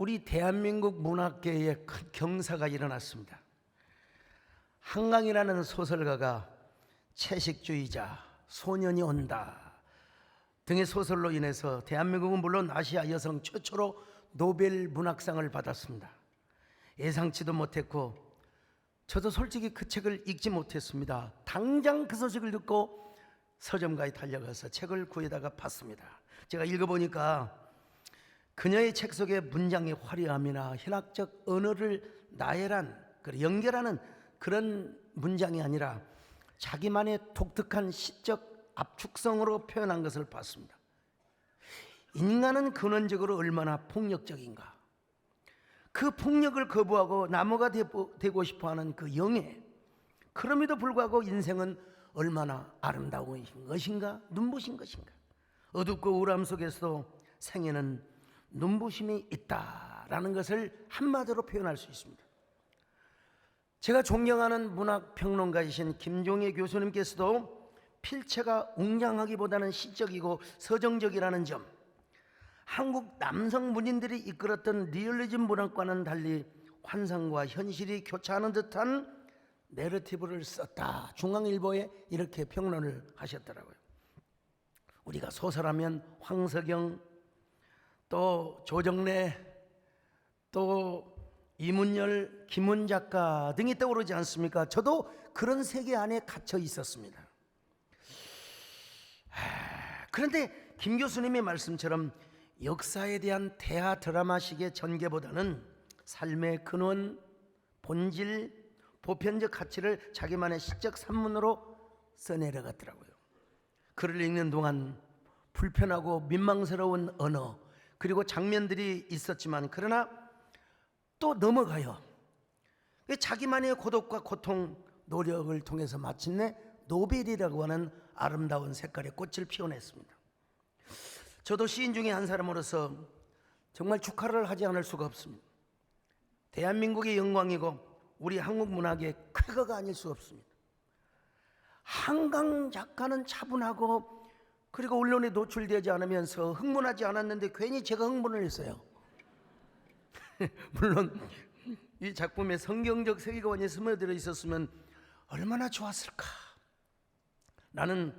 우리 대한민국 문학계에 큰 경사가 일어났습니다. 한강이라는 소설가가 채식주의자, 소년이 온다 등의 소설로 인해서 대한민국은 물론 아시아 여성 최초로 노벨 문학상을 받았습니다. 예상치도 못했고 저도 솔직히 그 책을 읽지 못했습니다. 당장 그 소식을 듣고 서점가에 달려가서 책을 구해다가 봤습니다. 제가 읽어보니까 그녀의 책 속의 문장의 화려함이나 현학적 언어를 나열한, 연결하는 그런 문장이 아니라 자기만의 독특한 시적 압축성으로 표현한 것을 봤습니다. 인간은 근원적으로 얼마나 폭력적인가, 그 폭력을 거부하고 나무가 되고 싶어하는 그 영예, 그럼에도 불구하고 인생은 얼마나 아름다운 것인가, 눈부신 것인가, 어둡고 우울함 속에서도 생에는 눈부심이 있다라는 것을 한마디로 표현할 수 있습니다. 제가 존경하는 문학평론가이신 김종애 교수님께서도 필체가 웅장하기보다는 시적이고 서정적이라는 점, 한국 남성 문인들이 이끌었던 리얼리즘 문학과는 달리 환상과 현실이 교차하는 듯한 내러티브를 썼다. 중앙일보에 이렇게 평론을 하셨더라고요. 우리가 소설하면 황석영, 또 조정래, 또 이문열, 김훈 작가 등이 떠오르지 않습니까? 저도 그런 세계 안에 갇혀 있었습니다. 그런데 김 교수님의 말씀처럼 역사에 대한 대하 드라마식의 전개보다는 삶의 근원, 본질, 보편적 가치를 자기만의 시적 산문으로 써내려갔더라고요. 글을 읽는 동안 불편하고 민망스러운 언어, 그리고 장면들이 있었지만 그러나 또 넘어가요. 자기만의 고독과 고통, 노력을 통해서 마침내 노벨이라고 하는 아름다운 색깔의 꽃을 피워냈습니다. 저도 시인 중에 한 사람으로서 정말 축하를 하지 않을 수가 없습니다. 대한민국의 영광이고 우리 한국 문학의 쾌거가 아닐 수 없습니다. 한강 작가는 차분하고 그리고 언론에 노출되지 않으면서 흥분하지 않았는데 괜히 제가 흥분을 했어요. 물론 이 작품에 성경적 세계관이 스며들어 있었으면 얼마나 좋았을까. 나는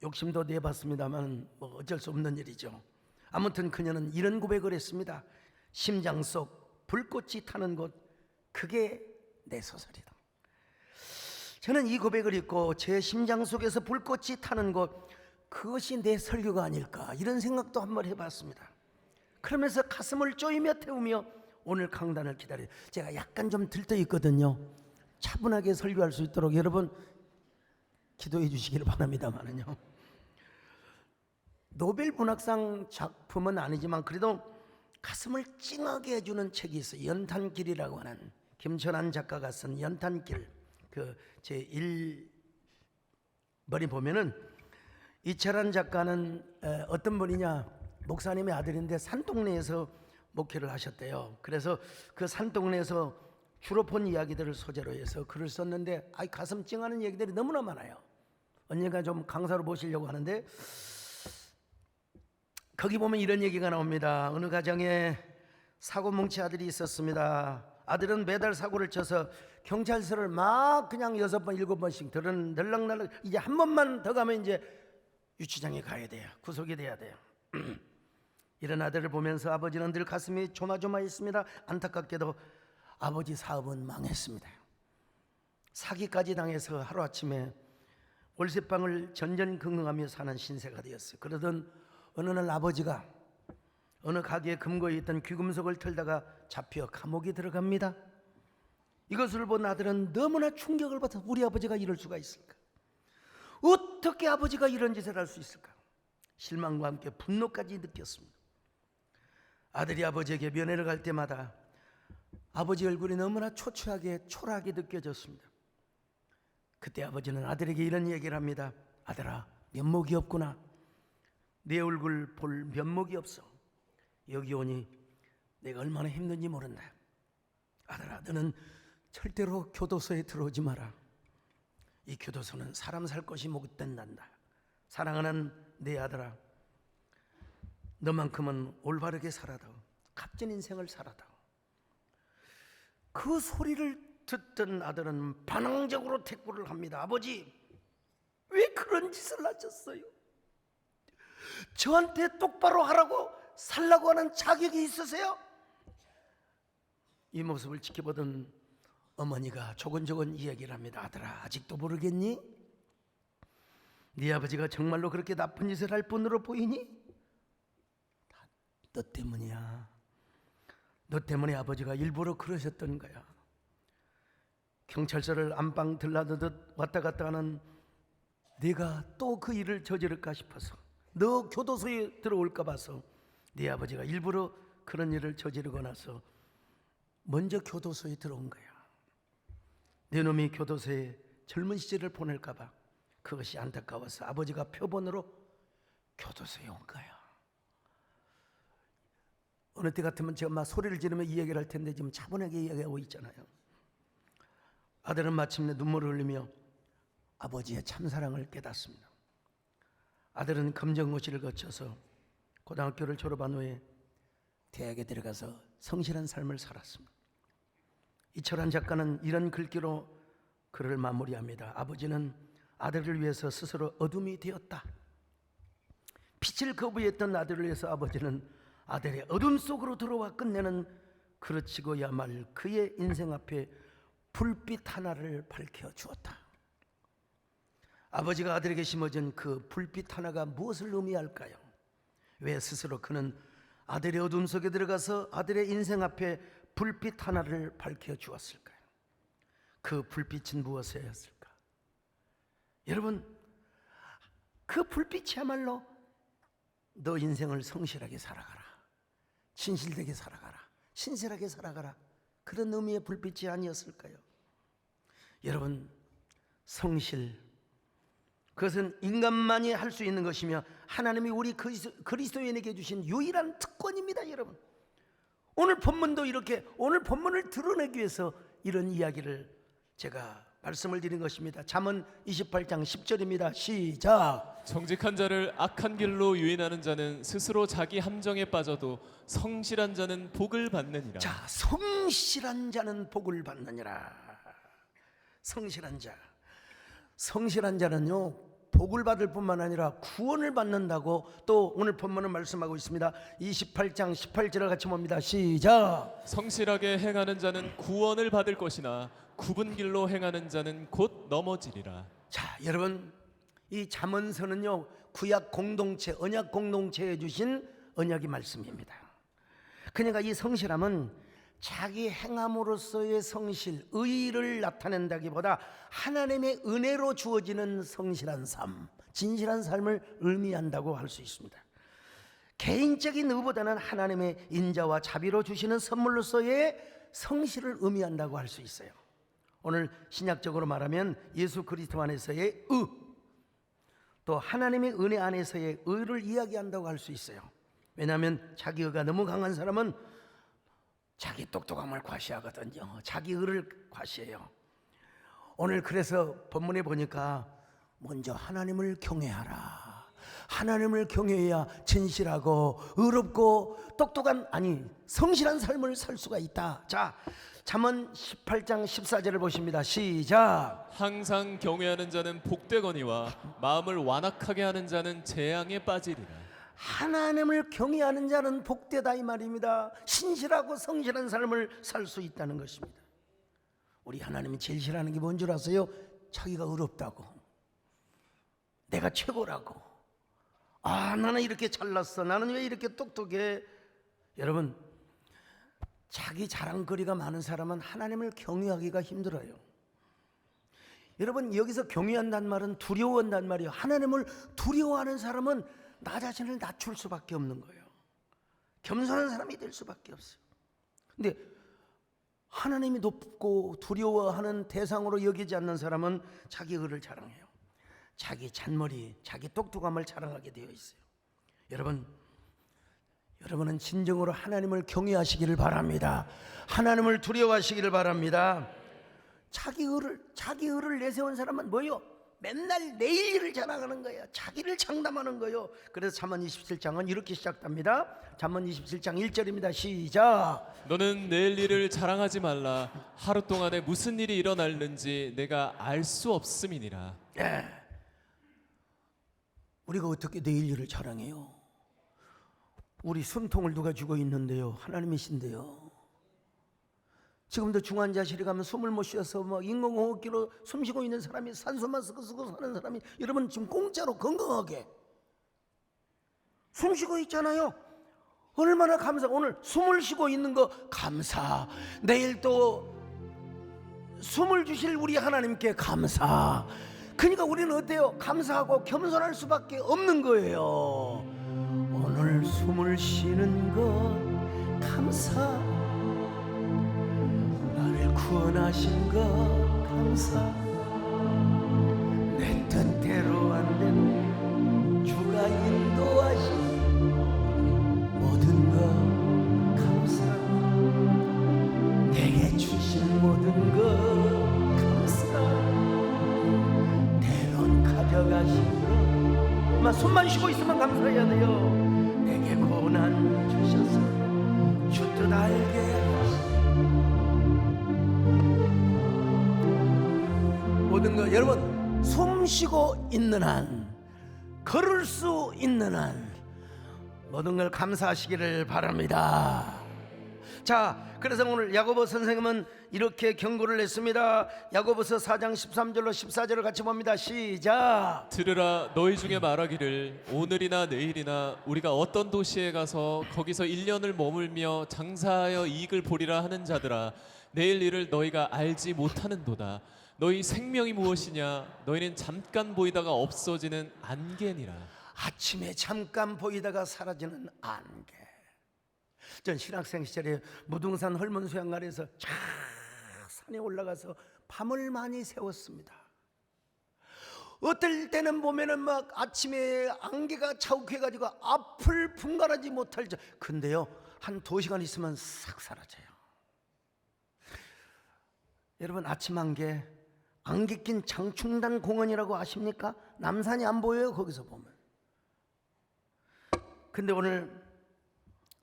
욕심도 내봤습니다만 뭐 어쩔 수 없는 일이죠. 아무튼 그녀는 이런 고백을 했습니다. 심장 속 불꽃이 타는 곳, 그게 내 소설이다. 저는 이 고백을 읽고 제 심장 속에서 불꽃이 타는 곳, 그것이 내 설교가 아닐까, 이런 생각도 한번 해봤습니다. 그러면서 가슴을 쪼이며 태우며 오늘 강단을 기다려요. 제가 약간 좀 들떠있거든요. 차분하게 설교할 수 있도록 여러분 기도해 주시기를 바랍니다만은요. 노벨 문학상 작품은 아니지만 그래도 가슴을 찡하게 해주는 책이 있어요. 연탄길이라고 하는 김철한 작가가 쓴 연탄길. 그 제1번이 보면은 이철한 작가는 어떤 분이냐, 목사님의 아들인데 산동네에서 목회를 하셨대요. 그래서 그 산동네에서 주로 본 이야기들을 소재로 해서 글을 썼는데 가슴 찡하는 얘기들이 너무나 많아요. 언젠가 좀 강사로 모시려고 하는데 거기 보면 이런 얘기가 나옵니다. 어느 가정에 사고 뭉치 아들이 있었습니다. 아들은 매달 사고를 쳐서 경찰서를 막 그냥 6번 7번씩 들락날락, 이제 한 번만 더 가면 이제 유치장에 가야 돼요. 구속이 돼야 돼요. 이런 아들을 보면서 아버지는 늘 가슴이 조마조마했습니다. 안타깝게도 아버지 사업은 망했습니다. 사기까지 당해서 하루아침에 월세방을 전전긍긍하며 사는 신세가 되었어요. 그러던 어느 날 아버지가 어느 가게에 금고에 있던 귀금속을 털다가 잡혀 감옥에 들어갑니다. 이것을 본 아들은 너무나 충격을 받아 우리 아버지가 이럴 수가 있을까? 어떻게 아버지가 이런 짓을 할 수 있을까? 실망과 함께 분노까지 느꼈습니다. 아들이 아버지에게 면회를 갈 때마다 아버지 얼굴이 너무나 초췌하게 초라하게 느껴졌습니다. 그때 아버지는 아들에게 이런 얘기를 합니다. 아들아, 면목이 없구나. 내 얼굴 볼 면목이 없어. 여기 오니 내가 얼마나 힘든지 모른다. 아들아, 너는 절대로 교도소에 들어오지 마라. 이 교도소는 사람 살 것이 못 된단다. 사랑하는 내 아들아, 너만큼은 올바르게 살아도 값진 인생을 살아다. 그 소리를 듣던 아들은 반항적으로 대꾸를 합니다. 아버지, 왜 그런 짓을 하셨어요? 저한테 똑바로 하라고 살라고 하는 자격이 있으세요? 이 모습을 지켜보던 어머니가 조곤조곤 이야기를 합니다. 아들아, 아직도 모르겠니? 네 아버지가 정말로 그렇게 나쁜 짓을 할 분으로 보이니? 다 너 때문이야. 너 때문에 아버지가 일부러 그러셨던 거야. 경찰서를 안방 들라드듯 왔다 갔다 하는 네가 또 그 일을 저지를까 싶어서, 너 교도소에 들어올까 봐서 네 아버지가 일부러 그런 일을 저지르고 나서 먼저 교도소에 들어온 거야. 네 놈이 교도소에 젊은 시절을 보낼까 봐 그것이 안타까워서 아버지가 표본으로 교도소에 온 거야. 어느 때 같으면 제가 막 소리를 지르며 이 얘기를 할 텐데 지금 차분하게 이야기하고 있잖아요. 아들은 마침내 눈물을 흘리며 아버지의 참사랑을 깨닫습니다. 아들은 검정고시를 거쳐서 고등학교를 졸업한 후에 대학에 들어가서 성실한 삶을 살았습니다. 이철환 작가는 이런 글귀로 글을 마무리합니다. 아버지는 아들을 위해서 스스로 어둠이 되었다. 빛을 거부했던 아들을 위해서 아버지는 아들의 어둠 속으로 들어와 끝내는 그르치고야말 그의 인생 앞에 불빛 하나를 밝혀주었다. 아버지가 아들에게 심어준 그 불빛 하나가 무엇을 의미할까요? 왜 스스로 그는 아들의 어둠 속에 들어가서 아들의 인생 앞에 불빛 하나를 밝혀주었을까요? 그 불빛은 무엇이었을까? 여러분, 그 불빛이야말로 너 인생을 성실하게 살아가라, 진실되게 살아가라, 신실하게 살아가라, 그런 의미의 불빛이 아니었을까요? 여러분, 성실, 그것은 인간만이 할 수 있는 것이며 하나님이 우리 그리스도인에게 주신 유일한 특권입니다. 여러분, 오늘 본문도 이렇게, 오늘 본문을 드러내기 위해서 이런 이야기를 제가 말씀을 드린 것입니다. 잠언 28장 10절입니다. 시작. 정직한 자를 악한 길로 유인하는 자는 스스로 자기 함정에 빠져도 성실한 자는 복을 받느니라. 자, 성실한 자는 복을 받느니라. 성실한 자, 성실한 자는요 복을 받을 뿐만 아니라 구원을 받는다고 또 오늘 본문은 말씀하고 있습니다. 28장 18절을 같이 봅니다. 시작. 성실하게 행하는 자는 구원을 받을 것이나 굽은 길로 행하는 자는 곧 넘어지리라. 자, 여러분, 이 잠언서는요 구약 공동체, 언약 공동체에 주신 언약의 말씀입니다. 그러니까 이 성실함은 자기 행함으로써의 성실, 의의를 나타낸다기보다 하나님의 은혜로 주어지는 성실한 삶, 진실한 삶을 의미한다고 할 수 있습니다. 개인적인 의보다는 하나님의 인자와 자비로 주시는 선물로서의 성실을 의미한다고 할 수 있어요. 오늘 신약적으로 말하면 예수 그리스도 안에서의 의, 또 하나님의 은혜 안에서의 의를 이야기한다고 할 수 있어요. 왜냐하면 자기 의가 너무 강한 사람은 자기 똑똑함을 과시하거든요. 자기 의를 과시해요. 오늘 그래서 본문에 보니까 먼저 하나님을 경외하라. 하나님을 경외해야 진실하고 의롭고 똑똑한, 아니 성실한 삶을 살 수가 있다. 자, 잠언 18장 14절을 보십니다. 시작. 항상 경외하는 자는 복되거니와 마음을 완악하게 하는 자는 재앙에 빠지리라. 하나님을 경외하는 자는 복되다 이 말입니다. 신실하고 성실한 삶을 살 수 있다는 것입니다. 우리 하나님이 제일 싫어하는 게 뭔 줄 아세요? 자기가 의롭다고, 내가 최고라고, 아 나는 이렇게 잘났어, 나는 왜 이렇게 똑똑해. 여러분, 자기 자랑거리가 많은 사람은 하나님을 경외하기가 힘들어요. 여러분, 여기서 경외한다는 말은 두려워한다는 말이에요. 하나님을 두려워하는 사람은 나 자신을 낮출 수밖에 없는 거예요. 겸손한 사람이 될 수밖에 없어요. 근데 하나님이 높고 두려워하는 대상으로 여기지 않는 사람은 자기 의를 자랑해요. 자기 잔머리, 자기 똑똑함을 자랑하게 되어 있어요. 여러분은 진정으로 하나님을 경외하시기를 바랍니다. 하나님을 두려워하시기를 바랍니다. 자기 의를 내세운 사람은 뭐예요? 맨날 내일 일을 자랑하는 거야. 자기를 장담하는 거요. 그래서 잠언 27장은 이렇게 시작합니다. 잠언 27장 1절입니다. 시작. 너는 내일 일을 자랑하지 말라. 하루 동안에 무슨 일이 일어날는지 내가 알 수 없음이니라. 우리가 어떻게 내일 일을 자랑해요? 우리 숨통을 누가 쥐고 있는데요? 하나님이신데요. 지금도 중환자실에 가면 숨을 못 쉬어서 막 인공호흡기로 숨 쉬고 있는 사람이, 산소 마스크 쓰고 사는 사람이, 여러분 지금 공짜로 건강하게 숨 쉬고 있잖아요. 얼마나 감사. 오늘 숨을 쉬고 있는 거 감사. 내일 또 숨을 주실 우리 하나님께 감사. 그러니까 우리는 어때요? 감사하고 겸손할 수밖에 없는 거예요. 오늘 숨을 쉬는 것 감사. 나를 구원하신 것 감사. 내 뜻대로 안 되는 주가 인도하신 모든 것 감사. 내게 주신 모든 것 감사. 때론 가져가신 것 숨만 쉬고 있으면 감사해야 돼요. 내게 고난 주셔서 주 뜻 알게 모든 것. 여러분 숨 쉬고 있는 한, 걸을 수 있는 한 모든 걸 감사하시기를 바랍니다. 자, 그래서 오늘 야고보 선생님은 이렇게 경고를 했습니다. 야고보서 4장 13절로 14절을 같이 봅니다. 시작. 들으라. 너희 중에 말하기를 오늘이나 내일이나 우리가 어떤 도시에 가서 거기서 1년을 머물며 장사하여 이익을 보리라 하는 자들아, 내일 일을 너희가 알지 못하는도다. 너희 생명이 무엇이냐? 너희는 잠깐 보이다가 없어지는 안개니라. 아침에 잠깐 보이다가 사라지는 안개. 전 신학생 시절에 무등산 헐문 수양가에서 쫙 산에 올라가서 밤을 많이 새웠습니다. 어떨 때는 보면은 막 아침에 안개가 자욱해가지고 앞을 분간하지 못할 정. 근데요, 한 2시간 있으면 싹 사라져요. 여러분 아침 안개 낀 장충단 공원이라고 아십니까? 남산이 안 보여요, 거기서 보면. 근데 오늘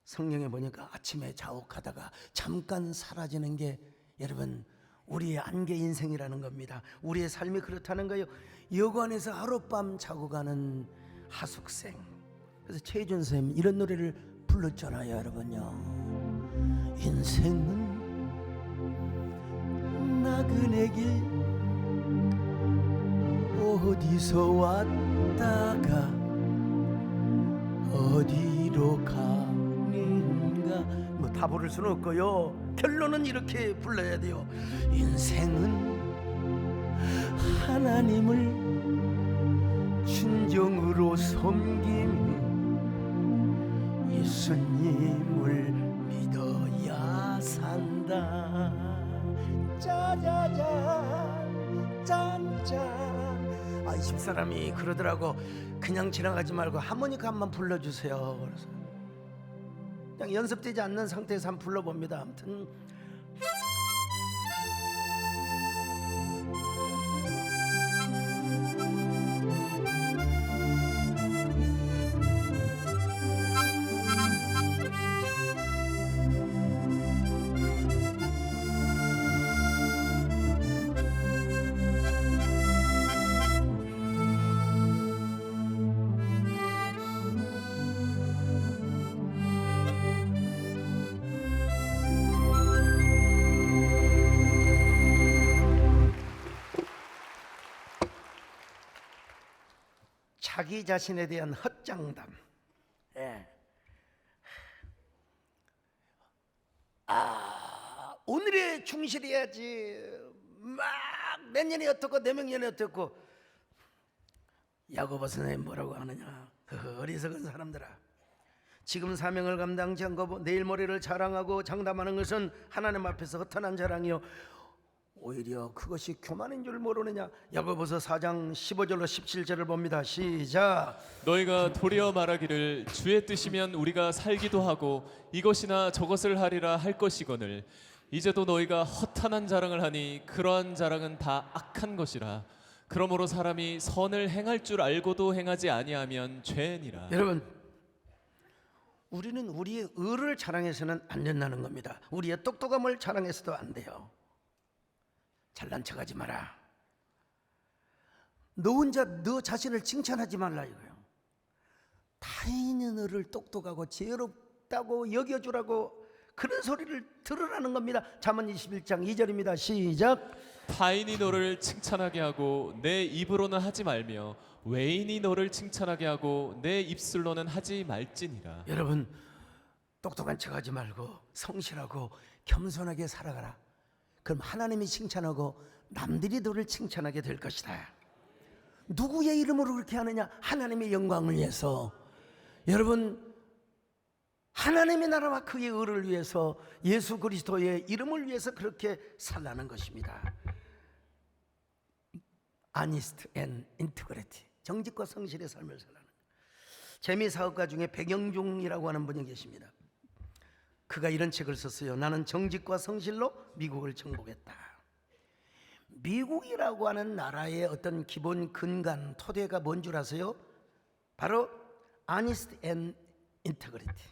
성경에 보니까 아침에 자욱하다가 잠깐 사라지는 게 여러분 우리의 안개 인생이라는 겁니다. 우리의 삶이 그렇다는 거예요. 여관에서 하룻밤 자고 가는 하숙생. 그래서 최준 선생님 이런 노래를 불렀잖아요, 여러분요. 인생은 나그네 길 어디서 왔다가 어디로 가는가. 뭐 다 부를 수는 없고요. 결론은 이렇게 불러야 돼요. 인생은 하나님을 진정으로 섬김, 예수님을 믿어야 산다. 짜자잔 짠짠. 아, 이 집사람이 그러더라고. 그냥 지나가지 말고 하모니카 한번 불러주세요. 그래서 그냥 연습되지 않는 상태에서 한번 불러봅니다. 아무튼 자기 자신에 대한 헛장담. 예. 오늘에 충실해야지. 막 내년이 어떻고 내명년이 어떻고. 야고보 선생님 뭐라고 하느냐. 어리석은 사람들아, 지금 사명을 감당치 않고 내일 모레를 자랑하고 장담하는 것은 하나님 앞에서 허탄한 자랑이요 오히려 그것이 교만인 줄 모르느냐. 야고보서 4장 15절로 17절을 봅니다. 시작. 너희가 도리어 말하기를 주의 뜻이면 우리가 살기도 하고 이것이나 저것을 하리라 할 것이거늘 이제도 너희가 허탄한 자랑을 하니 그러한 자랑은 다 악한 것이라. 그러므로 사람이 선을 행할 줄 알고도 행하지 아니하면 죄니라. 여러분, 우리는 우리의 의를 자랑해서는 안 된다는 겁니다. 우리의 똑똑함을 자랑해서도 안 돼요. 잘난 척하지 마라. 너 혼자 너 자신을 칭찬하지 말라 이거예요. 타인의 너를 똑똑하고 지혜롭다고 여겨주라고 그런 소리를 들으라는 겁니다. 잠언 21장 2절입니다. 시작. 타인이 너를 칭찬하게 하고 내 입으로는 하지 말며 외인이 너를 칭찬하게 하고 내 입술로는 하지 말지니라. 여러분, 똑똑한 척하지 말고 성실하고 겸손하게 살아가라. 그럼 하나님이 칭찬하고 남들이 너를 칭찬하게 될 것이다. 누구의 이름으로 그렇게 하느냐? 하나님의 영광을 위해서. 여러분, 하나님의 나라와 그의 의를 위해서 예수 그리스도의 이름을 위해서 그렇게 살라는 것입니다. Honest and integrity, 정직과 성실의 삶을 살라는. 재미사업가 중에 백영종이라고 하는 분이 계십니다. 그가 이런 책을 썼어요. 나는 정직과 성실로 미국을 정복했다. 미국이라고 하는 나라의 어떤 기본 근간 토대가 뭔 줄 아세요? 바로 Honest and integrity,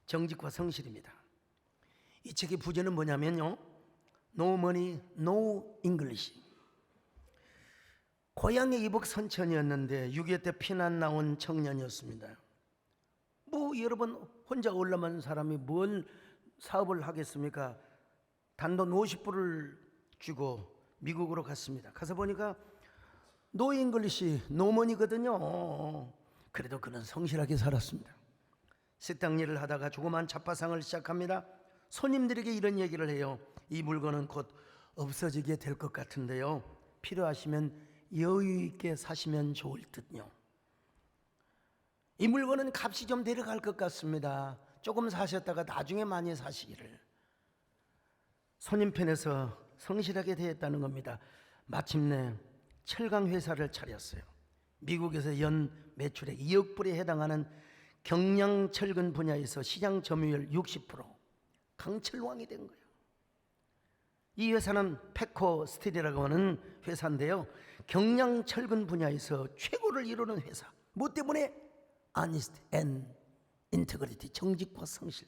정직과 성실입니다. 이 책의 부제는 뭐냐면요, No money, no English. 고향의 이북 선천이었는데 6.25 때 피난 나온 청년이었습니다. 뭐 여러분, 혼자 올라만 사람이 뭘 사업을 하겠습니까? 단돈 50불을 주고 미국으로 갔습니다. 가서 보니까 노 잉글리시, 노머니거든요. 그래도 그는 성실하게 살았습니다. 식당 일을 하다가 조그만 잡화상을 시작합니다. 손님들에게 이런 얘기를 해요. 이 물건은 곧 없어지게 될 것 같은데요, 필요하시면 여유 있게 사시면 좋을 듯요. 이 물건은 값이 좀 내려갈 것 같습니다. 조금 사셨다가 나중에 많이 사시기를. 손님 편에서 성실하게 대했다는 겁니다. 마침내 철강 회사를 차렸어요. 미국에서 연 매출액 2억 불에 해당하는 경량 철근 분야에서 시장 점유율 60%, 강철왕이 된 거예요. 이 회사는 페코 스틸이라고 하는 회사인데요, 경량 철근 분야에서 최고를 이루는 회사. 뭐 때문에? Honest and integrity, 정직과 성실.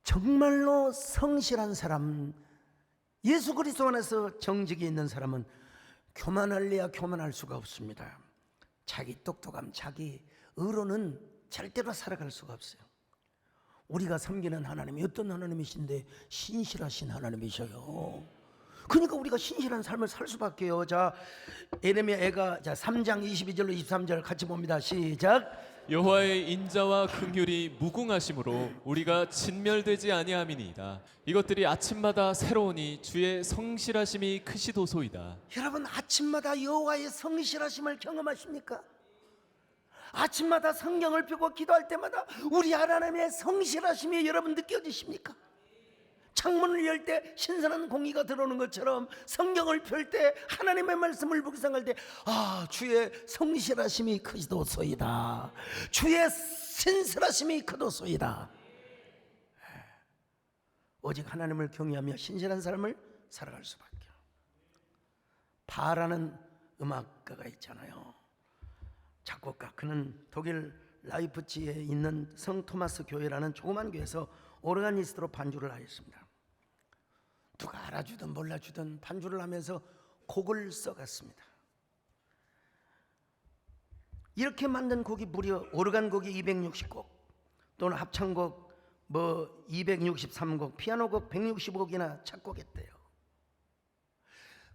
정말로 성실한 사람, 예수 그리스도 안에서 정직이 있는 사람은 교만할래야 교만할 수가 없습니다. 자기 똑똑함, 자기 의로는 절대로 살아갈 수가 없어요. 우리가 섬기는 하나님이 어떤 하나님이신데 신실하신 하나님이셔요. 그러니까 우리가 신실한 삶을 살 수밖에요. 자, 에레미야 애가 3장 22절로 23절 같이 봅니다. 시작. 여호와의 인자와 긍휼이 무궁하심으로 우리가 진멸되지 아니함이니이다. 이것들이 아침마다 새로우니 주의 성실하심이 크시도소이다. 여러분, 아침마다 여호와의 성실하심을 경험하십니까? 아침마다 성경을 펴고 기도할 때마다 우리 하나님의 성실하심이 여러분 느껴지십니까? 창문을 열 때 신선한 공기가 들어오는 것처럼 성경을 펼 때 하나님의 말씀을 묵상할 때, 아, 주의 성실하심이 크도소이다, 주의 신실하심이 크도소이다. 오직 하나님을 경외하며 신실한 삶을 살아갈 수밖에. 바라는 음악가가 있잖아요, 작곡가. 그는 독일 라이프치히에 있는 성 토마스 교회라는 조그만 교회에서 오르가니스트로 반주를 하였습니다. 누가 알아주든 몰라주든 반주를 하면서 곡을 써갔습니다. 이렇게 만든 곡이 무려 오르간 곡이 260곡, 또는 합창곡 263곡, 피아노곡 165곡이나 작곡했대요.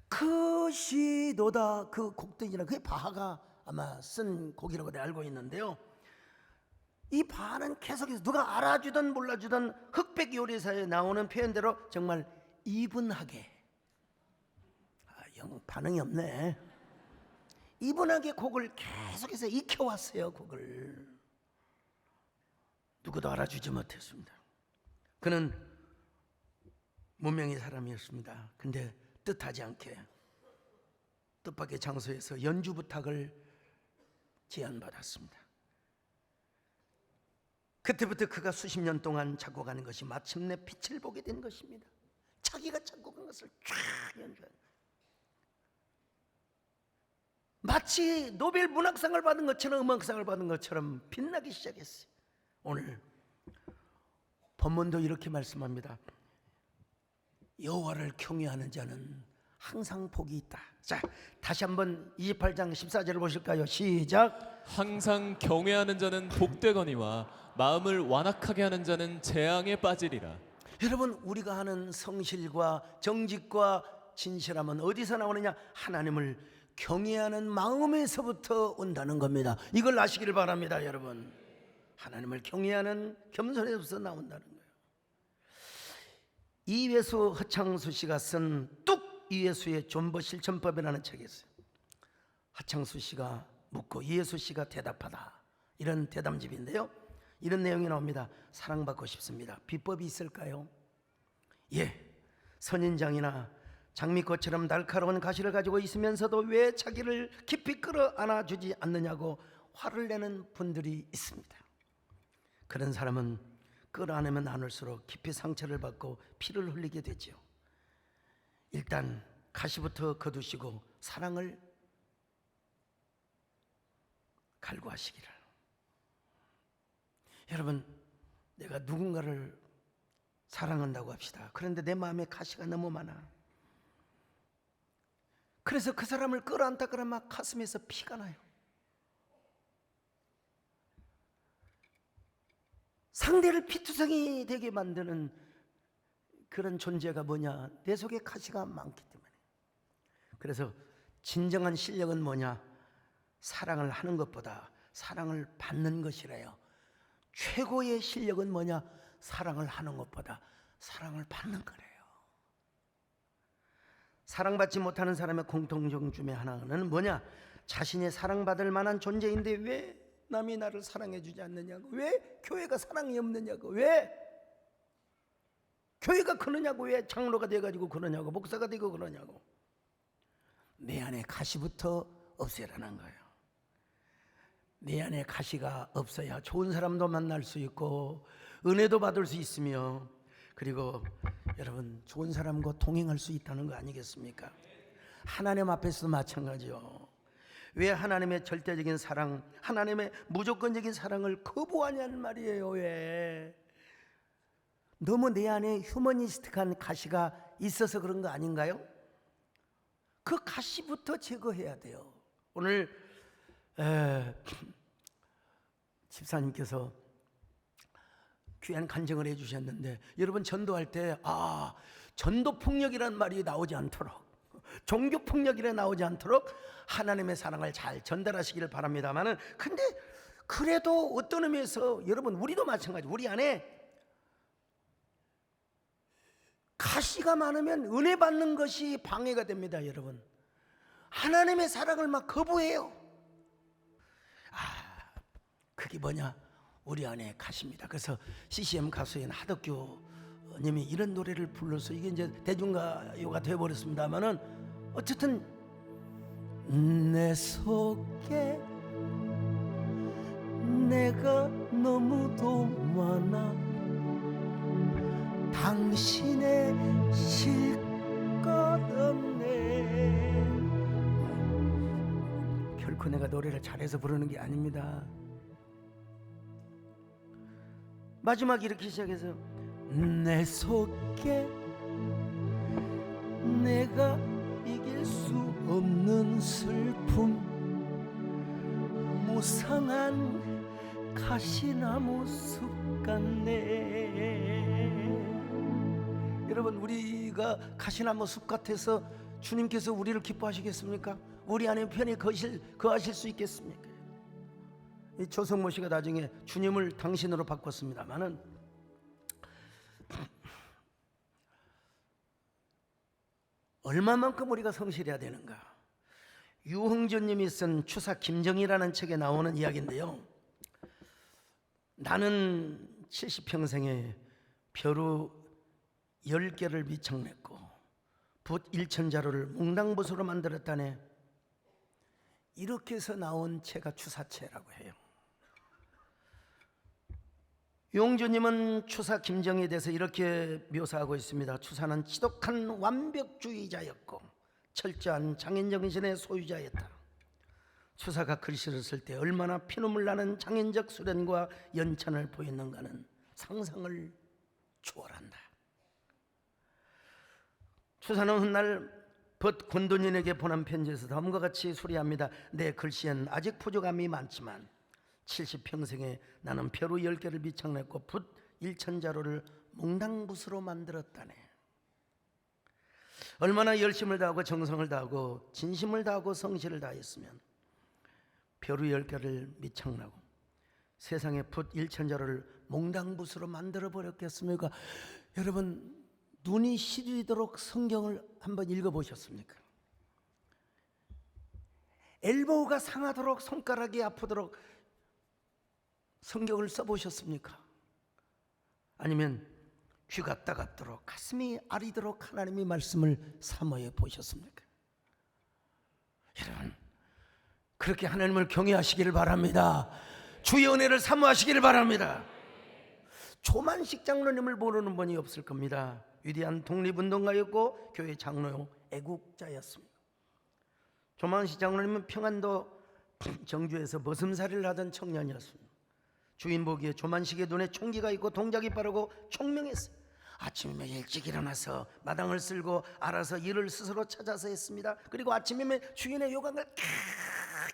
그 시도다, 그 곡들이나 그게 바하가 아마 쓴 곡이라고 내가 알고 있는데요, 이 바하는 계속해서 누가 알아주든 몰라주든 흑백 요리사에 나오는 표현대로 정말 이분하게, 영 반응이 없네, 이분하게 곡을 계속해서 익혀왔어요. 곡을 누구도 알아주지 못했습니다. 그는 무명의 사람이었습니다. 근데 뜻하지 않게 뜻밖의 장소에서 연주 부탁을 제안받았습니다. 그때부터 그가 수십 년 동안 작곡하는 것이 마침내 빛을 보게 된 것입니다. 자기가 작곡한 것을 쫙 연주하는. 마치 노벨 문학상을 받은 것처럼 음악상을 받은 것처럼 빛나기 시작했어요. 오늘 본문도 이렇게 말씀합니다. 여호와를 경외하는 자는 항상 복이 있다. 자, 다시 한번 28장 14절을 보실까요? 시작. 항상 경외하는 자는 복되거니와 마음을 완악하게 하는 자는 재앙에 빠지리라. 여러분, 우리가 하는 성실과 정직과 진실함은 어디서 나오느냐? 하나님을 경외하는 마음에서부터 온다는 겁니다. 이걸 아시길 바랍니다, 여러분. 하나님을 경외하는 겸손에서부터 나온다는 거예요. 이회수 허창수 씨가 쓴 뚝 이회수의 존버 실천법이라는 책이 있어요. 허창수 씨가 묻고 이회수 씨가 대답하다, 이런 대담집인데요, 이런 내용이 나옵니다. 사랑받고 싶습니다. 비법이 있을까요? 예, 선인장이나 장미꽃처럼 날카로운 가시를 가지고 있으면서도 왜 자기를 깊이 끌어안아주지 않느냐고 화를 내는 분들이 있습니다. 그런 사람은 끌어안으면 안을수록 깊이 상처를 받고 피를 흘리게 되죠. 일단 가시부터 거두시고 사랑을 갈구하시기를. 여러분, 내가 누군가를 사랑한다고 합시다. 그런데 내 마음에 가시가 너무 많아. 그래서 그 사람을 끌어안다 그러면 막 가슴에서 피가 나요. 상대를 피투성이 되게 만드는 그런 존재가 뭐냐? 내 속에 가시가 많기 때문에. 그래서 진정한 실력은 뭐냐? 사랑을 하는 것보다 사랑을 받는 것이래요. 최고의 실력은 뭐냐? 사랑을 하는 것보다 사랑을 받는 거래요. 사랑받지 못하는 사람의 공통점 중에 하나는 뭐냐? 자신이 사랑받을 만한 존재인데 왜 남이 나를 사랑해 주지 않느냐고, 왜 교회가 사랑이 없느냐고, 왜 교회가 그러냐고, 왜 장로가 돼가지고 그러냐고, 목사가 되고 그러냐고. 내 안에 가시부터 없애라는 거예요. 내 안에 가시가 없어야 좋은 사람도 만날 수 있고 은혜도 받을 수 있으며, 그리고 여러분, 좋은 사람과 동행할 수 있다는 거 아니겠습니까? 하나님 앞에서도 마찬가지요. 왜 하나님의 절대적인 사랑, 하나님의 무조건적인 사랑을 거부하냐는 말이에요. 왜? 너무 내 안에 휴머니스틱한 가시가 있어서 그런 거 아닌가요? 그 가시부터 제거해야 돼요. 오늘 집사님께서 귀한 간증을 해주셨는데, 여러분, 전도할 때 전도폭력이라는 말이 나오지 않도록, 종교폭력이라 나오지 않도록 하나님의 사랑을 잘 전달하시기를 바랍니다만은, 근데 그래도 어떤 의미에서 여러분, 우리도 마찬가지, 우리 안에 가시가 많으면 은혜 받는 것이 방해가 됩니다. 여러분, 하나님의 사랑을 막 거부해요. 그게 뭐냐? 우리 안에 가시입니다. 그래서 CCM 가수인 하덕규님이 이런 노래를 불러서, 이게 이제 대중가요가 되어버렸습니다만은, 어쨌든 내 속에 내가 너무도 많아, 당신의 실것 없네. 결코 내가 노래를 잘해서 부르는 게 아닙니다. 마지막 이렇게 시작해서, 내 속에 내가 이길 수 없는 슬픔, 무상한 가시나무 숲 같네. 여러분, 우리가 가시나무 숲 같아서 주님께서 우리를 기뻐하시겠습니까? 우리 안에 편히 거하실 수 있겠습니까? 이 조성모 씨가 나중에 주님을 당신으로 바꿨습니다만은, 얼마만큼 우리가 성실해야 되는가? 유흥준님이 쓴 추사 김정희라는 책에 나오는 이야기인데요, 나는 70평생에 벼루 10개를 미청냈고 붓 1000자루를 몽당붓으로 만들었다네. 이렇게 해서 나온 책가 추사체라고 해요. 용주님은 추사 김정희에 대해서 이렇게 묘사하고 있습니다. 추사는 지독한 완벽주의자였고 철저한 장인정신의 소유자였다. 추사가 글씨를 쓸 때 얼마나 피눈물 나는 장인적 수련과 연찬을 보였는가는 상상을 초월한다. 추사는 훗날 벗 권돈인에게 보낸 편지에서 다음과 같이 수리합니다. 내 글씨엔 아직 부족함이 많지만 70평생에 나는 벼루 10개를 미창냈고 붓 1000자루를 몽당붓으로 만들었다네. 얼마나 열심을 다하고 정성을 다하고 진심을 다하고 성실을 다했으면 벼루 10개를 미창나고 세상에 붓 1000자루를 몽당붓으로 만들어 버렸겠습니까? 여러분, 눈이 시리도록 성경을 한번 읽어보셨습니까? 엘보가 상하도록 손가락이 아프도록 성경을 써보셨습니까? 아니면 귀가 따갑도록 가슴이 아리도록 하나님의 말씀을 사모해 보셨습니까? 여러분, 그렇게 하나님을 경외하시기를 바랍니다. 주의 은혜를 사모하시기를 바랍니다. 조만식 장로님을 모르는 분이 없을 겁니다. 위대한 독립운동가였고 교회 장로 애국자였습니다. 조만식 장로님은 평안도 정주에서 머슴살이를 하던 청년이었습니다. 주인 보기에 조만식의 눈에 총기가 있고 동작이 빠르고 총명했어요. 아침에 일찍 일어나서 마당을 쓸고 알아서 일을 스스로 찾아서 했습니다. 그리고 아침에 주인의 요강을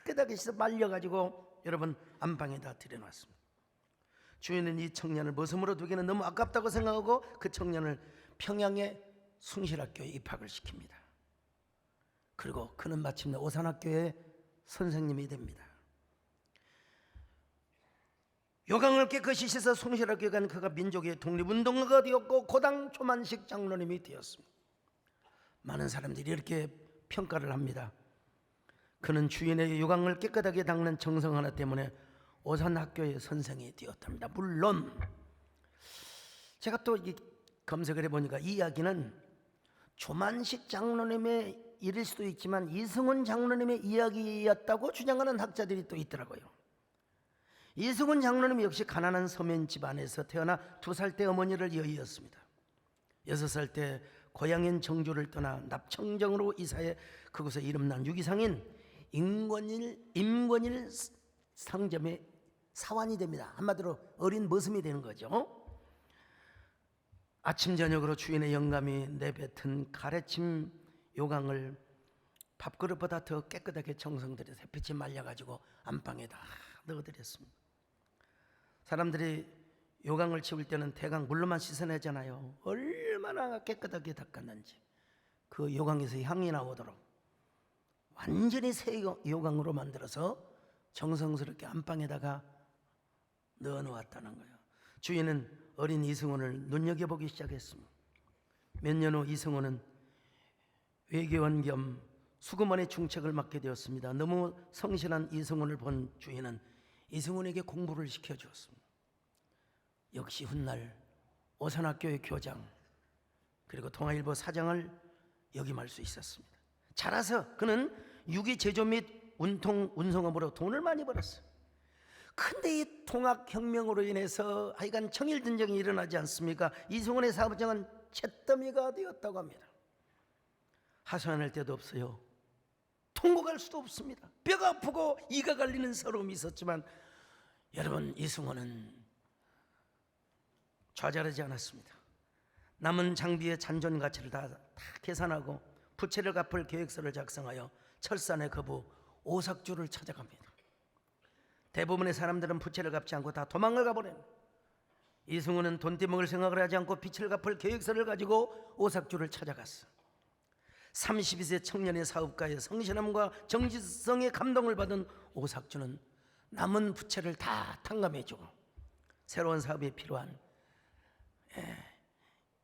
깨끗하게 씻어 말려가지고 여러분 안방에다 들여놨습니다. 주인은 이 청년을 머슴으로 두기는 너무 아깝다고 생각하고 그 청년을 평양의 숭실학교에 입학을 시킵니다. 그리고 그는 마침내 오산학교의 선생님이 됩니다. 요강을 깨끗이 씻어 숭실학교에 간 그가 민족의 독립운동가가 되었고 고당 조만식 장로님이 되었습니다. 많은 사람들이 이렇게 평가를 합니다. 그는 주인의 요강을 깨끗하게 닦는 정성 하나 때문에 오산학교의 선생이 되었답니다. 물론 제가 또 검색을 해보니까 이 이야기는 조만식 장로님의 일일 수도 있지만 이승훈 장로님의 이야기였다고 주장하는 학자들이 또 있더라고요. 이승훈 장로님 역시 가난한 서민 집안에서 태어나 2살 때 어머니를 여의었습니다. 6살 때 고향인 정주를 떠나 납청정으로 이사해 그곳에 이름난 유기상인 임권일 상점의 사환이 됩니다. 한마디로 어린 머슴이 되는 거죠. 아침 저녁으로 주인의 영감이 내뱉은 가래침 요강을 밥그릇보다 더 깨끗하게 정성들여서 햇빛이 말려가지고 안방에다 넣어드렸습니다. 사람들이 요강을 치울 때는 대강 물로만 씻어내잖아요. 얼마나 깨끗하게 닦았는지 그 요강에서 향이 나오도록 완전히 새 요강으로 만들어서 정성스럽게 안방에다가 넣어놓았다는 거예요. 주인은 어린 이승훈을 눈여겨보기 시작했습니다. 몇 년 후 이승훈은 외교원 겸 수구만의 중책을 맡게 되었습니다. 너무 성실한 이승훈을 본 주인은 이승훈에게 공부를 시켜주었습니다. 역시 훗날 오산학교의 교장 그리고 동아일보 사장을 역임할 수 있었습니다. 자라서 그는 유기 제조 및 운송업으로 돈을 많이 벌었어요. 근데 이 통합혁명으로 인해서 하여간 청일전쟁이 일어나지 않습니까? 이승훈의 사업장은 잿더미가 되었다고 합니다. 하소연할 데도 없어요. 통곡할 수도 없습니다. 뼈가 아프고 이가 갈리는 서러움이 있었지만 여러분, 이승훈은 좌절하지 않았습니다. 남은 장비의 잔존 가치를 다 계산하고 부채를 갚을 계획서를 작성하여 철산의 거부 오삭주를 찾아갑니다. 대부분의 사람들은 부채를 갚지 않고 다 도망을 가버려요. 이승훈은 돈 떼먹을 생각을 하지 않고 빚을 갚을 계획서를 가지고 오삭주를 찾아갔어. 32세 청년의 사업가의 성실함과 정직성에 감동을 받은 오삭주는 남은 부채를 다 탕감해주고 새로운 사업에 필요한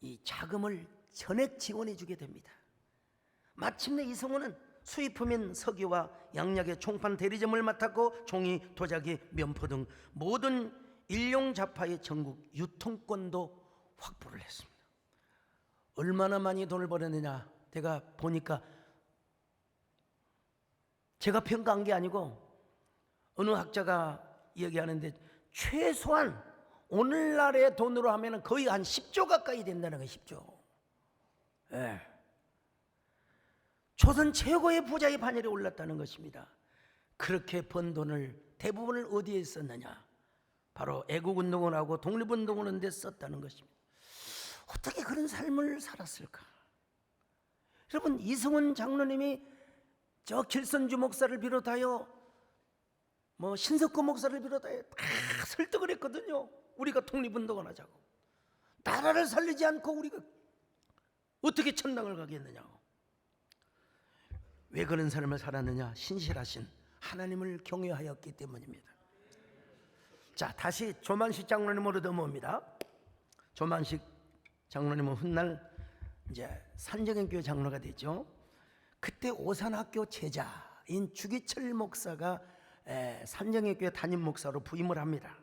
이 자금을 전액 지원해주게 됩니다. 마침내 이승훈은 수입품인 석유와 양약의 총판 대리점을 맡았고 종이, 도자기, 면포 등 모든 일용 잡화의 전국 유통권도 확보를 했습니다. 얼마나 많이 돈을 벌었느냐 제가 보니까 제가 평가한 게 아니고 어느 학자가 얘기하는데 최소한 오늘날의 돈으로 하면 거의 한 10조 가까이 된다는 거예요. 10조. 조선 최고의 부자의 반열에 올랐다는 것입니다. 그렇게 번 돈을 대부분을 어디에 썼느냐? 바로 애국운동을 하고 독립운동을 하는 데 썼다는 것입니다. 어떻게 그런 삶을 살았을까? 여러분, 이승훈 장로님이 저 길선주 목사를 비롯하여 신석구 목사를 비롯하여 다 설득을 했거든요. 우리가 독립운동을 하자고. 나라를 살리지 않고 우리가 어떻게 천당을 가겠느냐고. 왜 그런 삶을 살았느냐? 신실하신 하나님을 경외하였기 때문입니다. 자, 다시 조만식 장로님으로 넘어옵니다. 조만식 장로님은 훗날 이제 산정행교회 장로가 되죠. 그때 오산학교 제자인 주기철 목사가 산정행교회 담임 목사로 부임을 합니다.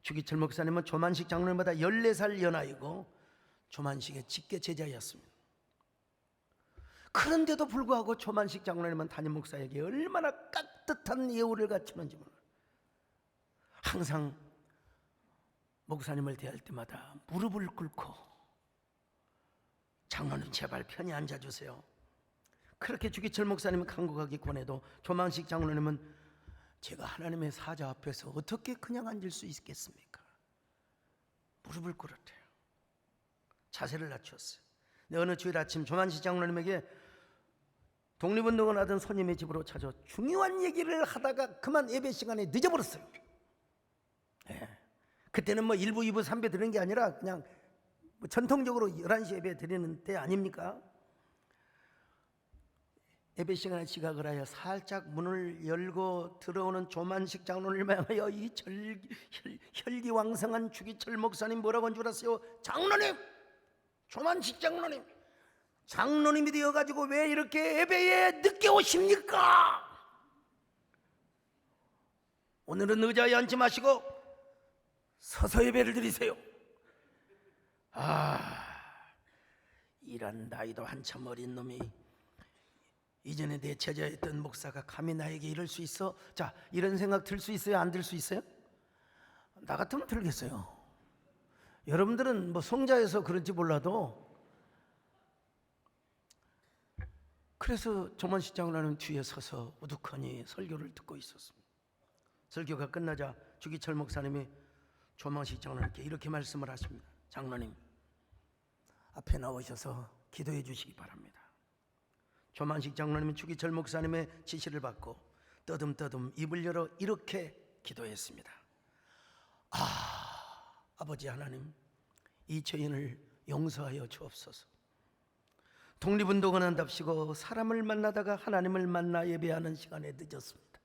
주기철 목사님은 조만식 장로님보다 14살 연하이고 조만식의 직계 제자였습니다. 그런데도 불구하고 조만식 장로님은 담임 목사에게 얼마나 깍듯한 예우를 갖추는지 몰라요. 항상 목사님을 대할 때마다 무릎을 꿇고 장로님 제발 편히 앉아주세요. 그렇게 주기철 목사님은 간곡하게 권해도 조만식 장로님은 제가 하나님의 사자 앞에서 어떻게 그냥 앉을 수 있겠습니까? 무릎을 꿇었대요. 자세를 낮추었어요. 근데 어느 주일 아침 조만식 장로님에게 독립운동을 하던 손님의 집으로 찾아 중요한 얘기를 하다가 그만 예배 시간에 늦어버렸어요. 그때는 1부, 2부, 3부 드리는 게 아니라 그냥 전통적으로 11시 예배 드리는 때 아닙니까? 예배 시간에 지각을 하여 살짝 문을 열고 들어오는 조만식 장로님을 향하여 이 혈기왕성한 주기철 목사님 뭐라고 한 줄 아세요? 장로님! 조만식 장로님! 장로님이 되어가지고 왜 이렇게 예배에 늦게 오십니까? 오늘은 의자에 앉지 마시고 서서 예배를 드리세요. 이런 나이도 한참 어린 놈이 이전에 내 제자였던 목사가 감히 나에게 이럴 수 있어? 자, 이런 생각 들 수 있어요? 안 들 수 있어요? 나 같으면 들겠어요. 여러분들은 성자여서 그런지 몰라도. 그래서 조만식 장로는 뒤에 서서 우두커니 설교를 듣고 있었습니다. 설교가 끝나자 주기철 목사님이 조만식 장로님께 이렇게 말씀을 하십니다. 장로님, 앞에 나오셔서 기도해 주시기 바랍니다. 조만식 장로님은 주기철 목사님의 지시를 받고 떠듬떠듬 입을 열어 이렇게 기도했습니다. 아버지 하나님, 이 죄인을 용서하여 주옵소서. 독립운동을 한답시고 사람을 만나다가 하나님을 만나 예배하는 시간에 늦었습니다.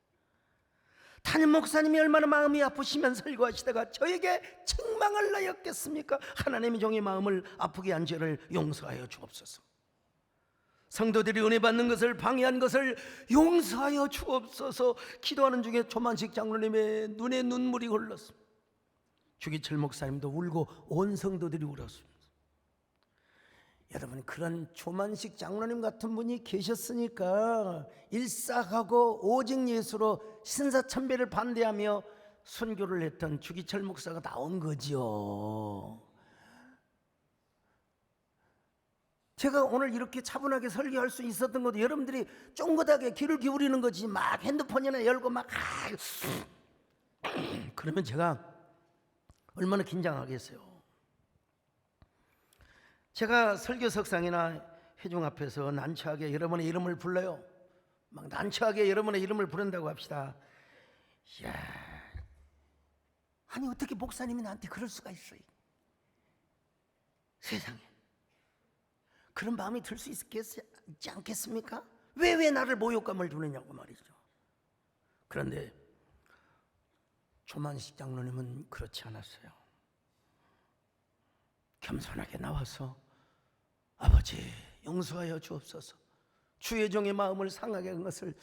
담임 목사님이 얼마나 마음이 아프시면 설교하시다가 저에게 책망을 하였겠습니까? 하나님의 종의 마음을 아프게 한 죄를 용서하여 주옵소서. 성도들이 은혜 받는 것을 방해한 것을 용서하여 주옵소서. 기도하는 중에 조만식 장로님의 눈에 눈물이 흘렀습니다. 주기철 목사님도 울고 온 성도들이 울었습니다. 여러분, 그런 조만식 장로님 같은 분이 계셨으니까 일사하고 오직 예수로 신사참배를 반대하며 선교를 했던 주기철 목사가 나온 거죠. 제가 오늘 이렇게 차분하게 설교할 수 있었던 것도 여러분들이 쫑긋하게 귀를 기울이는 거지 막 핸드폰이나 열고 막 그러면 제가 얼마나 긴장하겠어요. 제가 설교석상이나 회중 앞에서 난처하게 여러분의 이름을 불러요. 막 난처하게 여러분의 이름을 부른다고 합시다. 이야, 아니 어떻게 목사님이 나한테 그럴 수가 있어요? 세상에 그런 마음이 들 수 있지 않겠습니까? 왜 나를 모욕감을 주느냐고 말이죠. 그런데 조만식 장로님은 그렇지 않았어요. 겸손하게 나와서 아버지 용서하여 주옵소서. 주의 종의 마음을 상하게 한 것을,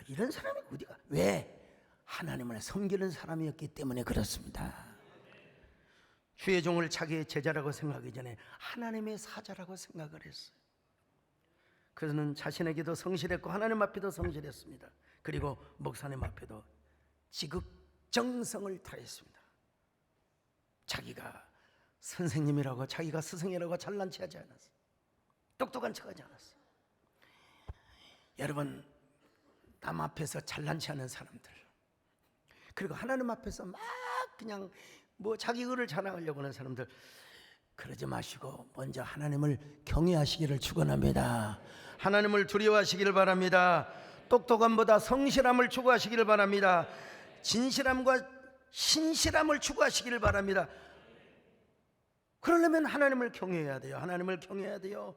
이런 사람이 어디가, 왜? 하나님을 섬기는 사람이었기 때문에 그렇습니다. 주의 종을 자기의 제자라고 생각하기 전에 하나님의 사자라고 생각을 했어요. 그는 자신에게도 성실했고 하나님 앞에도 성실했습니다. 그리고 목사님 앞에도 지극정성을 다했습니다. 자기가 선생님이라고, 자기가 스승이라고 잘난 체하지 않았어요. 똑똑한 척하지 않았어요. 여러분, 남 앞에서 잘난 체하는 사람들, 그리고 하나님 앞에서 막 그냥 뭐 자기 의를 자랑하려고 하는 사람들, 그러지 마시고 먼저 하나님을 경외하시기를 축원합니다. 하나님을 두려워하시기를 바랍니다. 똑똑함보다 성실함을 추구하시기를 바랍니다. 진실함과 신실함을 추구하시기를 바랍니다. 그러려면 하나님을 경외해야 돼요. 하나님을 경외해야 돼요.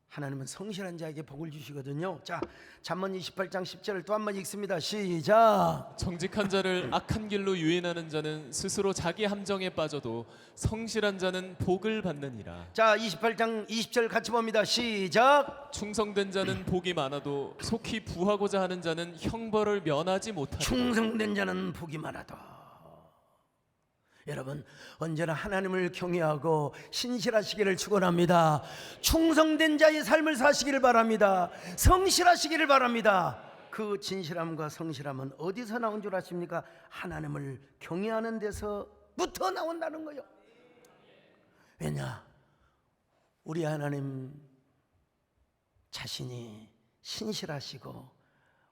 하나님은 성실한 자에게 복을 주시거든요. 자, 잠언 28장 10절을 또 한 번 읽습니다. 시작. 정직한 자를 악한 길로 유인하는 자는 스스로 자기 함정에 빠져도 성실한 자는 복을 받느니라. 자, 28장 20절 같이 봅니다. 시작. 충성된 자는 복이 많아도 속히 부하고자 하는 자는 형벌을 면하지 못하리라. 충성된 자는 복이 많아도. 여러분, 언제나 하나님을 경외하고 신실하시기를 축원합니다. 충성된 자의 삶을 사시기를 바랍니다. 성실하시기를 바랍니다. 그 진실함과 성실함은 어디서 나온 줄 아십니까? 하나님을 경외하는 데서부터 나온다는 거예요. 왜냐? 우리 하나님 자신이 신실하시고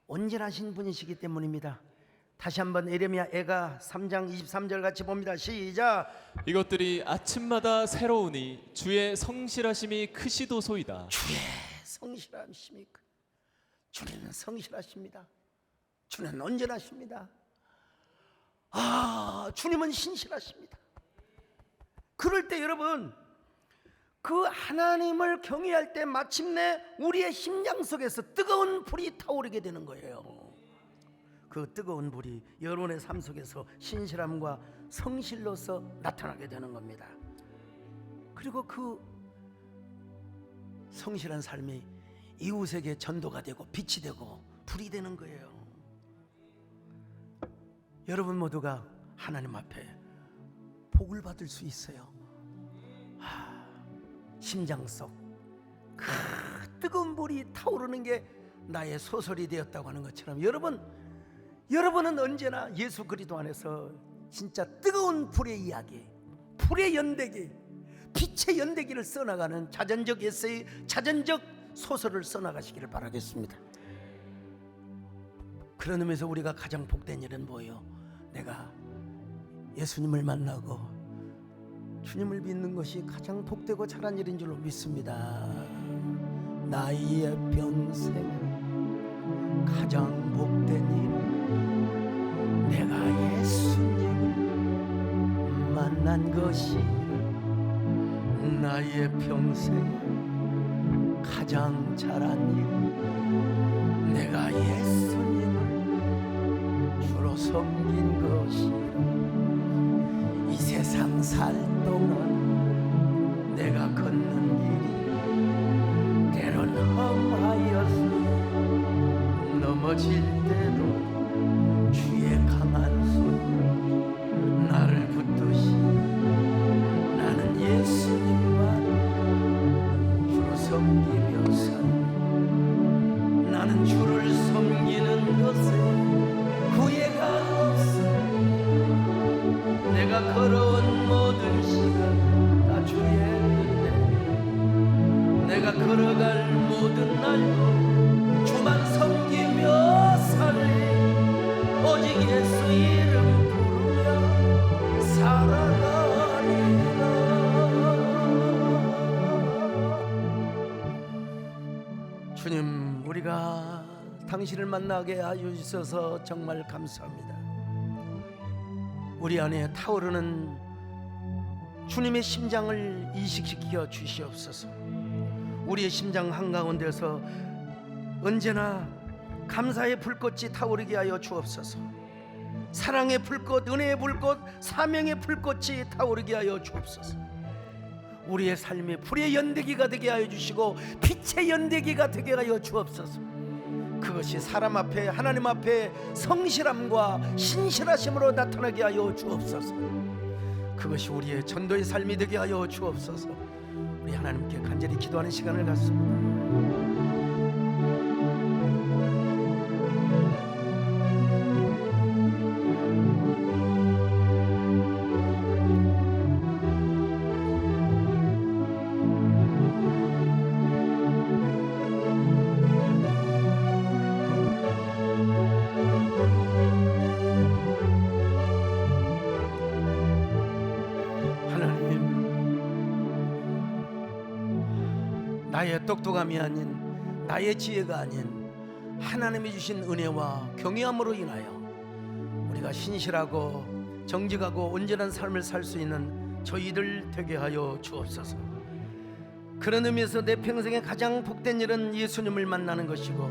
온전하신 분이시기 때문입니다. 다시 한번 예레미야 애가 3장 23절 같이 봅니다. 시작. 이것들이 아침마다 새로우니 주의 성실하심이 크시도소이다. 주의 성실하심이, 주님은 성실하십니다. 주님은 온전하십니다. 주님은 신실하십니다. 그럴 때 여러분, 그 하나님을 경외할 때 마침내 우리의 심장 속에서 뜨거운 불이 타오르게 되는 거예요. 그 뜨거운 불이 여러분의 삶 속에서 신실함과 성실로서 나타나게 되는 겁니다. 그리고 그 성실한 삶이 이웃에게 전도가 되고 빛이 되고 불이 되는 거예요. 여러분 모두가 하나님 앞에 복을 받을 수 있어요. 심장 속 그 뜨거운 불이 타오르는 게 나의 소설이 되었다고 하는 것처럼 여러분은 언제나 예수 그리스도 안에서 진짜 뜨거운 불의 이야기, 불의 연대기, 빛의 연대기를 써나가는 자전적 에세이, 자전적 소설을 써나가시기를 바라겠습니다. 그런 의미에서 우리가 가장 복된 일은 뭐예요? 내가 예수님을 만나고 주님을 믿는 것이 가장 복되고 잘한 일인 줄로 믿습니다. 나의 평생 가장 복된 일, 내가 예수님을 만난 것이 나의 평생 가장 잘한 일, 내가 예수님을 주로 섬긴 것이 이 세상 살 동안 내가 걷는 길이 때론 험하여서 넘어질 때도 주의 강한 손 나를 붙드시 나는 예수님만 주로 섬기며 산 나는 주를 섬기는 것에 후회가 없어 내가 걸어온 모든 시간 다 주의 은혜 내가 걸어갈 모든 날도 주만 섬기며 살리 오직 예수 이름 부르며 살아가리라. 주님, 우리가 당신을 만나게 하여 주셔서 정말 감사합니다. 우리 안에 타오르는 주님의 심장을 이식시켜 주시옵소서. 우리의 심장 한가운데서 언제나 감사의 불꽃이 타오르게 하여 주옵소서. 사랑의 불꽃, 은혜의 불꽃, 사명의 불꽃이 타오르게 하여 주옵소서. 우리의 삶에 불의 연대기가 되게 하여 주시고 빛의 연대기가 되게 하여 주옵소서. 그것이 사람 앞에, 하나님 앞에 성실함과 신실하심으로 나타나게 하여 주옵소서. 그것이 우리의 전도의 삶이 되게 하여 주옵소서. 우리 하나님께 간절히 기도하는 시간을 갖습니다. 나의 똑똑함이 아닌 나의 지혜가 아닌 하나님이 주신 은혜와 경외함으로 인하여 우리가 신실하고 정직하고 온전한 삶을 살 수 있는 저희들 되게 하여 주옵소서. 그런 의미에서 내 평생에 가장 복된 일은 예수님을 만나는 것이고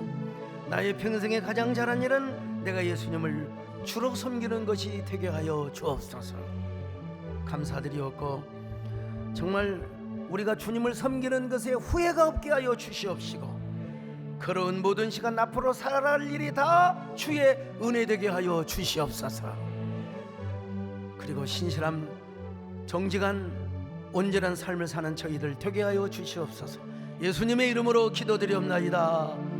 나의 평생에 가장 잘한 일은 내가 예수님을 주로 섬기는 것이 되게 하여 주옵소서. 감사드리옵고 정말 우리가 주님을 섬기는 것에 후회가 없게 하여 주시옵시고 그런 모든 시간 앞으로 살아갈 일이 다 주의 은혜 되게 하여 주시옵소서. 그리고 신실함 정직한 온전한 삶을 사는 저희들 되게 하여 주시옵소서. 예수님의 이름으로 기도드리옵나이다.